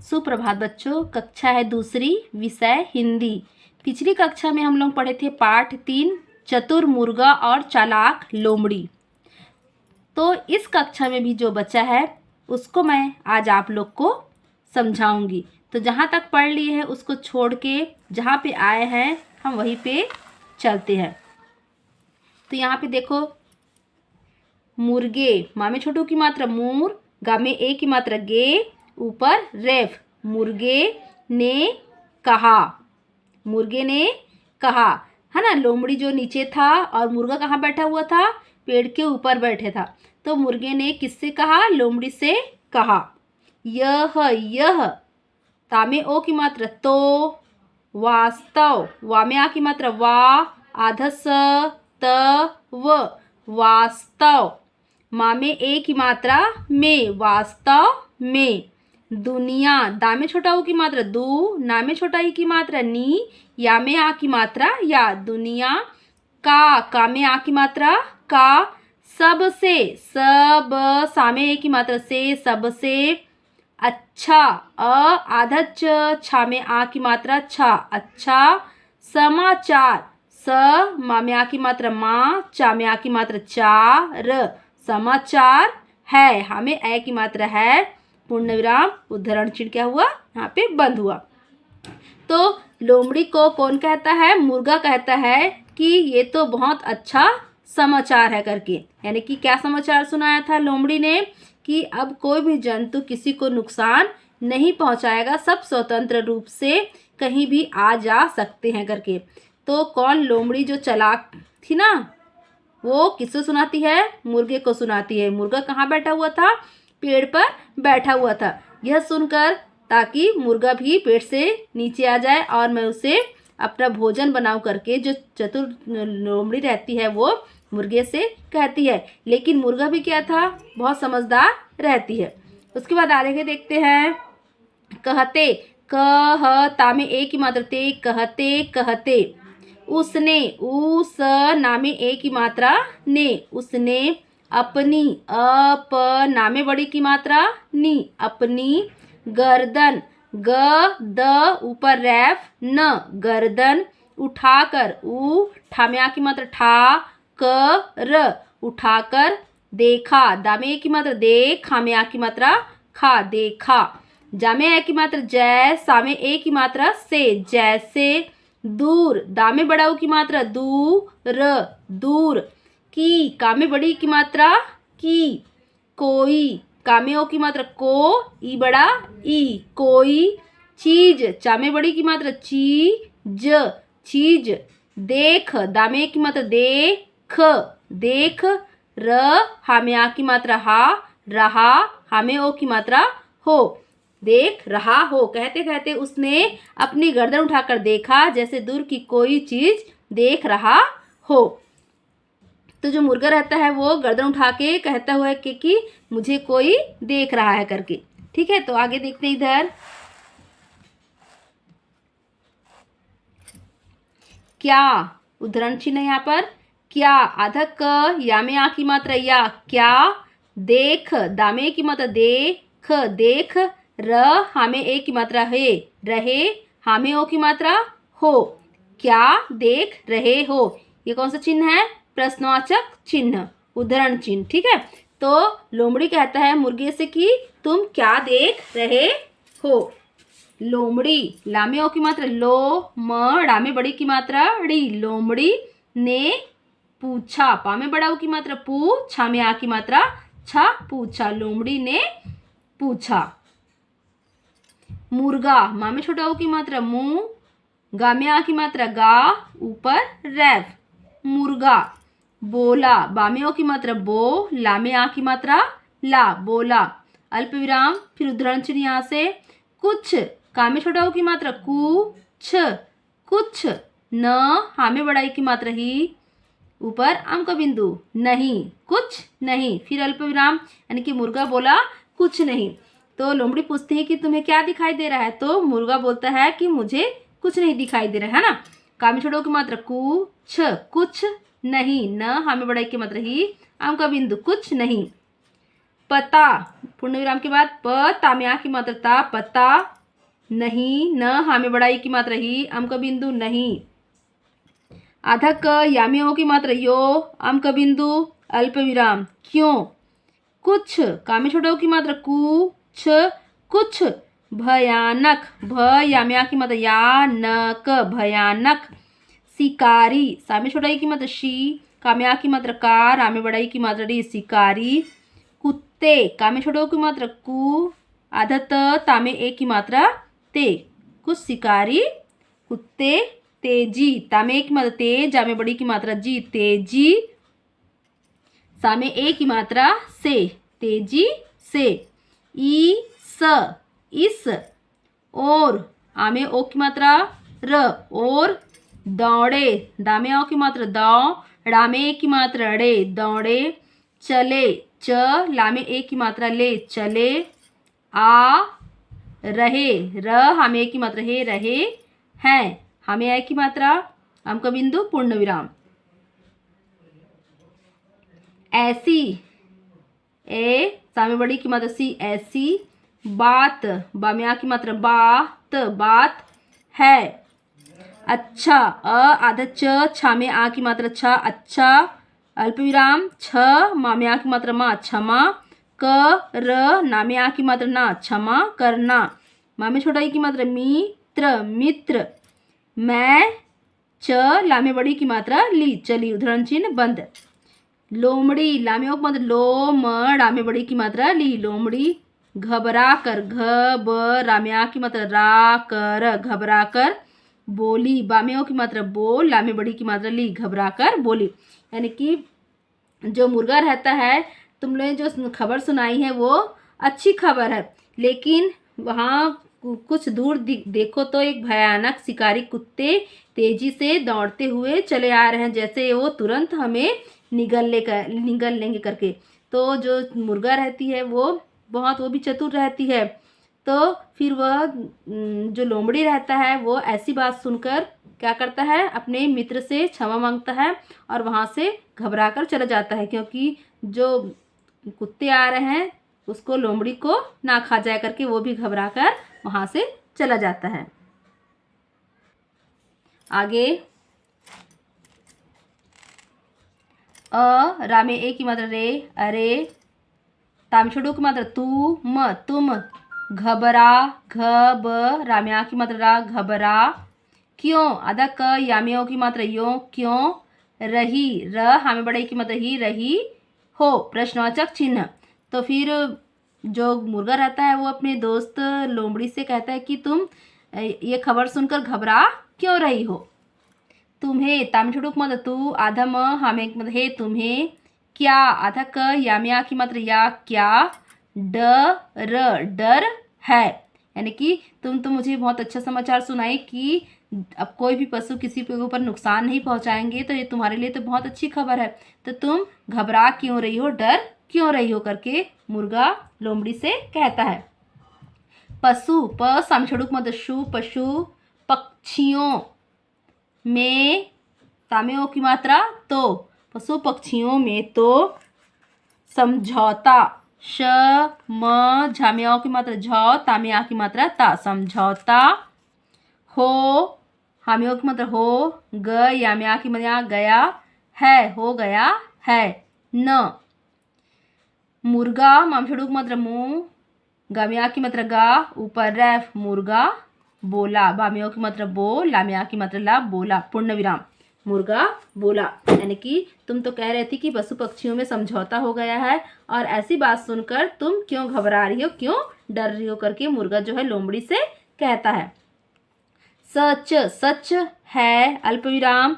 सुप्रभात बच्चों। कक्षा है दूसरी, विषय हिंदी। पिछली कक्षा में हम लोग पढ़े थे पाठ 3 चतुर मुर्गा और चालाक लोमड़ी। तो इस कक्षा में भी जो बचा है उसको मैं आज आप लोग को समझाऊंगी। तो जहाँ तक पढ़ लिए हैं उसको छोड़ के जहाँ पे आए हैं हम वहीं पे चलते हैं। तो यहाँ पे देखो, मुर्गे, माँ में छोटू की मात्रा मूर, गा में ए की मात्रा गे, ऊपर रेफ। मुर्गे ने कहा, मुर्गे ने कहा, है ना। लोमड़ी जो नीचे था और मुर्गा कहाँ बैठा हुआ था? पेड़ के ऊपर बैठे था। तो मुर्गे ने किससे कहा? लोमड़ी से कहा। यह, ता में ओ की मात्रा तो, वास्तव, वा में आ की मात्रा वा, आधा स, त, व, वास्तव। माँ में ए की मात्रा में, वास्तव में। दुनिया, दा में छोटा ऊ की मात्रा दू, ना में छोटा ई की मात्रा नी, या में आ की मात्रा या। दुनिया का में आ की मात्रा का। सबसे, सब, सा में ए की मात्रा से, सबसे। अच्छा, आधा च, छा में आ की मात्रा छा, अच्छा। समाचार, स, मा में आ की मात्रा माँ, चा में आ की मात्रा चार, समाचार है, हमें ए की मात्रा है, पूर्ण विराम, उद्धरण चिन्ह क्या हुआ? यहाँ पे बंद हुआ। तो लोमड़ी को कौन कहता है? मुर्गा कहता है कि ये तो बहुत अच्छा समाचार है करके। यानी कि क्या समाचार सुनाया था लोमड़ी ने? कि अब कोई भी जंतु किसी को नुकसान नहीं पहुंचाएगा, सब स्वतंत्र रूप से कहीं भी आ जा सकते हैं करके। तो कौन? लोमड़ी जो चालाक थी ना, वो किसको सुनाती है? मुर्गे को सुनाती है। मुर्गा कहाँ बैठा हुआ था? पेड़ पर बैठा हुआ था। यह सुनकर, ताकि मुर्गा भी पेड़ से नीचे आ जाए और मैं उसे अपना भोजन बनाऊं करके, जो चतुर लोमड़ी रहती है वो मुर्गे से कहती है। लेकिन मुर्गा भी क्या था? बहुत समझदार रहती है। उसके बाद आगे देखते हैं। कहते, कह, ता में ए की मात्रा ते, कहते कहते। उसने, उस, ना में ए की मात्रा ने, उसने। अपनी, अप, ना में बड़ी की मात्रा नी, अपनी। गर्दन, ग, द, ऊपर रैफ, न, गर्दन। उठाकर, ऊ, ठा में आ की मात्रा ठा, क, र, उठाकर। देखा, दा में ए की मात्रा दे, खा में आ की मात्रा खा, देखा। जा में ए की मात्रा जै, सा में ए की मात्रा से, जैसे। दूर, दा में बड़ा ऊ की मात्रा दू, र, दूर। की, का में बड़ी की मात्रा की, कोई। का में ओ की मात्रा को, ई बड़ा ई, कोई। चीज, चा में बड़ी की मात्रा ची, ज, चीज। देख, दा में ए की मात्रा देख, देख। र, हा में आ की मात्रा हा, रहा, हा में ओ की मात्रा हो, देख रहा हो। कहते कहते उसने अपनी गर्दन उठाकर देखा, जैसे दूर की कोई चीज देख रहा हो। तो जो मुर्गा रहता है वो गर्दन उठा के कहता हुआ है कि मुझे कोई देख रहा है करके। ठीक है, तो आगे देखते हैं इधर। क्या, उद्धरण चिन्ह है यहाँ पर। क्या, आधा क, या में आ की मात्रा या, क्या। देख, दा में ए की मात्रा देख, देख। र, हा में ए की मात्रा है, रहे, हा में ओ की मात्रा हो। क्या देख रहे हो। ये कौन सा चिन्ह है? प्रश्नवाचक चिन्ह, उद्धरण चिन्ह। ठीक है, तो लोमड़ी कहता है मुर्गे से कि तुम क्या देख रहे हो। लोमड़ी, ला में ओ की मात्रा लो, म, डा में बड़ी की मात्रा ड़ी, लोमड़ी ने पूछा, पा में बड़ा ऊ की मात्रा पू, छा में आ की मात्रा छा, पूछा। लोमड़ी ने पूछा। मुर्गा, माँ में छोटा ऊ की मात्रा मुंह, गा में आ की मात्रा गा, ऊपर रैफ, मुर्गा। बोला, बा में ओ की मात्रा बो, ला में आ की मात्रा ला, बोला। अल्प विराम, फिर उद्धरण चिन्ह यहाँ से। कुछ, का में छोटा ऊ की मात्रा कु, छ, कुछ। न, हा में बड़ा ई की मात्रा ही, ऊपर आम का बिंदु, नहीं, कुछ नहीं। फिर अल्प विराम, यानी कि मुर्गा बोला कुछ नहीं। तो लोमड़ी पूछती है कि तुम्हें क्या दिखाई दे रहा है? तो मुर्गा बोलता है कि मुझे कुछ नहीं दिखाई दे रहा है ना। का में छोटा ऊ की मात्रा कु, छ, कुछ नहीं। न, हा में बड़ा ई की मात्रा ही, आम का बिंदु, कुछ नहीं। पता, पूर्ण विराम के बाद प, ता में आ की मात्रा ता, पता नहीं। न, हा में बड़ा ई की मात्रा ही, अम का बिंदु नहीं। आधा क, या में ओ की मात्रा यो, अम का बिंदु अल्प विराम। क्यों? कुछ, का में छोटा ओ की मात्रा कु, छ, कुछ भयानक, भ या में आ की मात्रा या, न क, भयानक। शिकारी, सा में छोटा ई की मात्रा शी, का में आ की मात्रा का, रा में बड़ा ई की मात्रा री, शिकारी। कुत्ते, का में छोटा ओ की मात्रा कु, आधा त, ता में ए की मात्रा ते, कुछ शिकारी कुत्ते। तेजी, ता में ए की मात्रा ते, जा में बड़ी की मात्रा जी, तेजी। सा में ए की मात्रा से, तेजी से। ई, स, इस। और, आ में ओ की मात्रा र, और। दौड़े, दा में ओ की मात्रा दौ, ड़ा में ए की मात्रा ड़े, दौड़े। चले, च, ला में ए की मात्रा ले, चले। आ रहे, र, हा में ए की मात्रा हे, रहे हैं, हा में ए की मात्रा, अम का बिंदु पूर्ण विराम। ऐसी, ए, सा में बड़ी की मात्रा सी, ऐसी। बात, बा में आ की मात्रा बात, बात है। अच्छा, अ, आधा च, छा में आ की मात्रा छा, अच्छा अल्प विराम। छ, मा में आ की मात्रा मा, क्षमा। क, र, ना में आ की मात्रा ना, क्षमा करना। मा में छोटा ई की मात्रा मित्र, मित्र। मैं, च, ला में बड़ी की मात्रा ली, चली, उदाहरण चिन्ह बंद। लोमड़ी, ला में ओ की मात्रा लो, म, ड़ा में बड़ी की मात्रा ली, लोमड़ी। घबरा कर, घ, ब, रा में आ की मात्रा रा, कर, घबरा कर बोली, बा में ओ की मात्रा बो, ला में बड़ी की मात्रा ली, घबरा कर बोली। यानी कि जो मुर्गा रहता है, तुम लोग जो खबर सुनाई है वो अच्छी खबर है, लेकिन वहाँ कुछ दूर देखो तो एक भयानक शिकारी कुत्ते तेजी से दौड़ते हुए चले आ रहे हैं, जैसे वो तुरंत हमें निगल लेंगे करके। तो जो मुर्गा रहती है वो बहुत, वो भी चतुर रहती है। तो फिर वह जो लोमड़ी रहता है वो ऐसी बात सुनकर क्या करता है, अपने मित्र से क्षमा मांगता है और वहाँ से घबरा कर चला जाता है, क्योंकि जो कुत्ते आ रहे हैं उसको, लोमड़ी को ना खा जाए करके वो भी घबरा कर वहाँ से चला जाता है। आगे, अ, रा में ए की मात्रा रे, अरे। ता में छोटू की मात्रा तू, म, तुम। घबरा, घ, ब, रा में आ की मात्रा रा, घबरा। क्यों, आधा क, या में ओ की मात्रा यो, क्यों। रही, र, हा में बड़ा ई की मात्रा ही, रही हो, प्रश्नवाचक चिन्ह। तो फिर जो मुर्गा रहता है वो अपने दोस्त लोमड़ी से कहता है कि तुम ये खबर सुनकर घबरा क्यों रही हो। तुम्हें, ता में छोटू की मात्रा तू, आधा म, हा में की मात्रा हे, तुम्हें। क्या, आधा क, या में आ की मात्रा या, क्या। डर है, यानी कि तुम तो मुझे बहुत अच्छा समाचार सुनाई कि अब कोई भी पशु किसी के ऊपर नुकसान नहीं पहुंचाएंगे, तो ये तुम्हारे लिए तो बहुत अच्छी खबर है। तो तुम घबरा क्यों रही हो, डर क्यों रही हो करके मुर्गा लोमड़ी से कहता है। पशु, प, सामछड़ुक मत शु, पशु। पक्षियों में, तामे ओ की मात्रा तो, पशु पक्षियों में तो। समझौता, श, म, झा में ओ की मात्रा झ, ता में आ की मात्रा ता, समझौता। हो, हा में ओ की मात्रा हो, ग, या में आ की मात्रा गया है, हो गया है। न, मुर्गा, माम छड़ू की मात्रा मुंह, गा में आ की मात्रा गा, ऊपर रैफ, मुर्गा बोला, बा में ओ की मात्रा बो, ला में आ की मात्रा ला, बोला, पूर्ण विराम, मुर्गा बोला। यानी कि तुम तो कह रही थी कि पशु पक्षियों में समझौता हो गया है, और ऐसी बात सुनकर तुम क्यों घबरा रही हो, क्यों डर रही हो करके मुर्गा जो है लोमड़ी से कहता है। सच, सच है, अल्प विराम।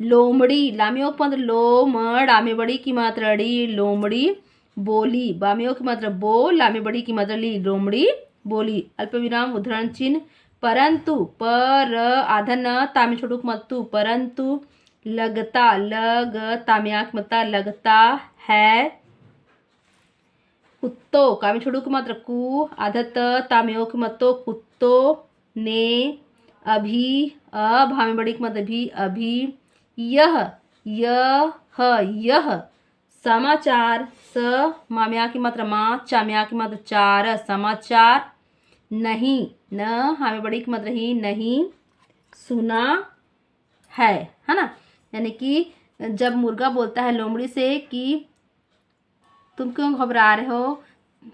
लोमड़ी, लामियों की मात्रा लो, म, डामे बड़ी की मात्रा ड़ी, लोमड़ी बोली, बामियों की मात्रा बो, लामे बड़ी की मात्रा ली, लोमड़ी बोली, अल्प विराम, उदाहरण चिन्ह। परंतु, पर, आधा न, तामे छोटू की मत्तु, परंतु। लगता, लग, तामे आंख मत्ता, लगता है। कुत्तो, कामे छोटू की मात्रा कु, आधा त, तामे ओ की मत्तो, कुत्तो ने। अभी, भावे बड़ी की मात्रा भी, अभी। यह, यह समाचार, स माम्या की मात्रा माँ, चाम्या की मात्रा चार, समाचार। नहीं, न हमें बड़ी की मात्रा ही, नहीं सुना है ना। यानी कि जब मुर्गा बोलता है लोमड़ी से कि तुम क्यों घबरा रहे हो,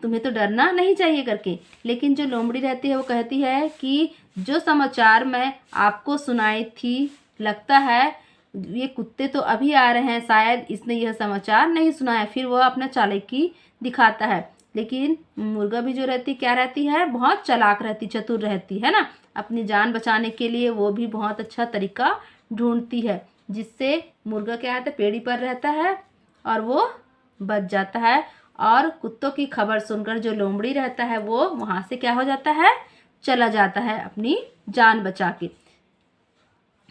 तुम्हें तो डरना नहीं चाहिए करके, लेकिन जो लोमड़ी रहती है वो कहती है कि जो समाचार मैं आपको सुनाई थी, लगता है ये कुत्ते तो अभी आ रहे हैं, शायद इसने यह समाचार नहीं सुना है। फिर वह अपना चालाकी दिखाता है। लेकिन मुर्गा भी जो रहती क्या रहती है, बहुत चालाक रहती, चतुर रहती है ना। अपनी जान बचाने के लिए वो भी बहुत अच्छा तरीका ढूंढती है, जिससे मुर्गा क्या है, पेड़ी पर रहता है और वो बच जाता है। और कुत्तों की खबर सुनकर जो लोमड़ी रहता है वो वहाँ से क्या हो जाता है, चला जाता है अपनी जान बचा के।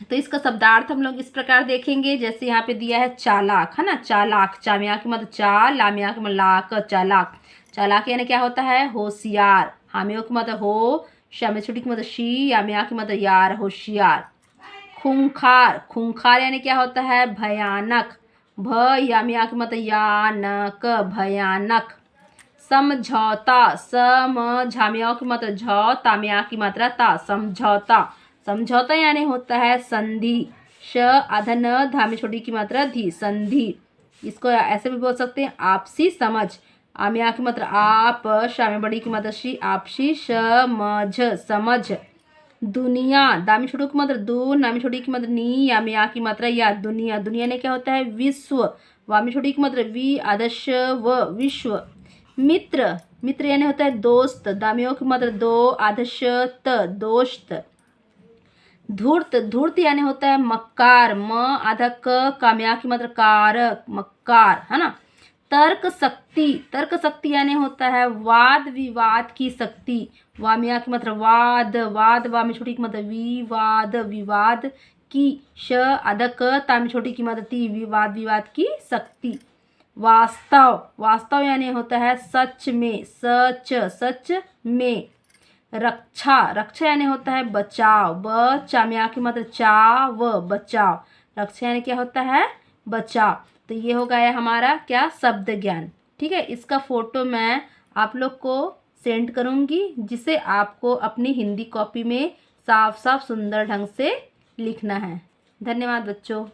तो इसका शब्दार्थ हम लोग इस प्रकार देखेंगे, जैसे यहाँ पे दिया है चालाक, है ना। चालाक, चामिया की मतलब चाल, लामिया की मतलब लाक, चालाक। चालाक यानी क्या होता है, होशियार। हामियों की मतलब हो, शामिया छोटी की मतलब शी, यामिया की मतलब यार, होशियार। खूंखार, खूंखार यानी क्या होता है, भयानक। भ यामिया की मतलब यानक, भयानक। समझौता, सम झामिया की मात्रा झ, तामिया की मात्रा ता, समझौता। समझौता यानी होता है संधि। श आधा न, धामी छोटी की मात्रा धी, संधि। इसको ऐसे भी बोल सकते हैं, आपसी समझ। आमिया की मात्रा आप, शामी बड़ी की मात्रा शी, आपसी, समझ, समझ। दुनिया, दामी छोटू की मात्रा दो, नामी छोटी की मात्रा नी, यामिया की मात्रा या, दुनिया। दुनिया ने क्या होता है, विश्व। वामी छोटी की मात्रा वी, आदर्श व, विश्व। मित्र, मित्र यानी होता है दोस्त। दामियों की मात्रा दो, आदर्श त, दोस्त। धूर्त, धूर्त यानी होता है मक्कार। म आधा क, कामया की मात्रा कार, मक्कार, है ना। तर्क शक्ति, तर्क शक्ति यानी होता है वाद विवाद की शक्ति। वामिया की मतलब वाद, वाद वामी छोटी की मतलब विवाद, विवाद की। श अदक तामी छोटी की मतलब ती, विवाद विवाद की शक्ति। वास्तव, वास्तव यानी होता है सच में, सच, सच में। रक्षा, रक्षा यानी होता है बचाव। ब चामिया की मतलब चाव, बचाव। रक्षा यानी क्या होता है, बचाव। तो ये हो गया हमारा क्या, शब्द ज्ञान। ठीक है, इसका फोटो मैं आप लोग को सेंड करूँगी, जिसे आपको अपनी हिंदी कॉपी में साफ साफ सुंदर ढंग से लिखना है। धन्यवाद बच्चों।